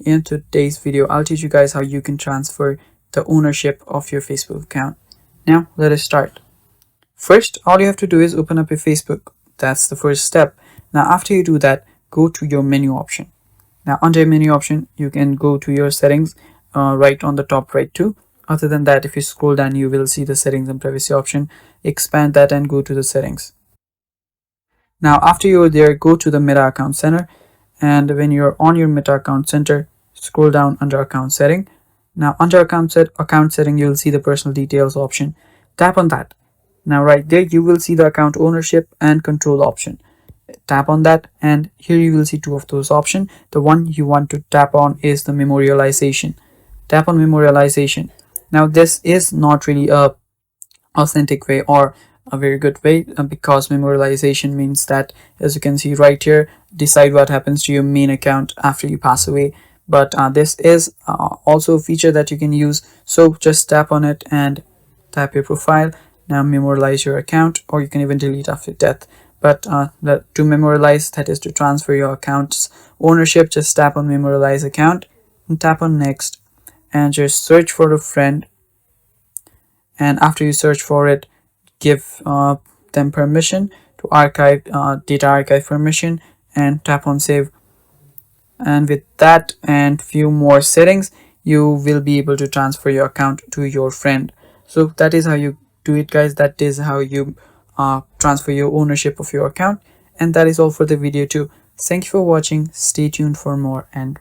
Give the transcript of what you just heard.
In today's video, I'll teach you guys how you can transfer the ownership of your Facebook account. Now, let us start. First, all you have to do is open up your Facebook. That's the first step. Now, after you do that, go to your menu option. Now, under menu option, you can go to your settings right on the top right too. Other than that, if you scroll down, you will see the settings and privacy option. Expand that and go to the settings. Now, after you're there, go to the Meta Account Center. And when you're on your Meta Account Center, scroll down under Account Setting. Now, under Account Setting, you'll see the Personal Details option. Tap on that. Now, right there, you will see the Account Ownership and Control option. Tap on that, and here you will see two of those options. The one you want to tap on is the Memorialization. Tap on Memorialization. Now, this is not really a authentic way or a very good way because memorialization means that, as you can see right here, decide what happens to your main account after you pass away. But this is also a feature that you can use, so just tap on it and tap your profile. Now memorialize your account, or you can even delete after death. But to memorialize, that is to transfer your account's ownership, just tap on Memorialize Account and tap on Next, and just search for a friend. And after you search for it, give them permission to archive, data archive permission, and tap on Save. And with that and few more settings, you will be able to transfer your account to your friend. So that is how you do it, guys. That is how you transfer your ownership of your account. And that is all for the video too. Thank you for watching. Stay tuned for more, and bye.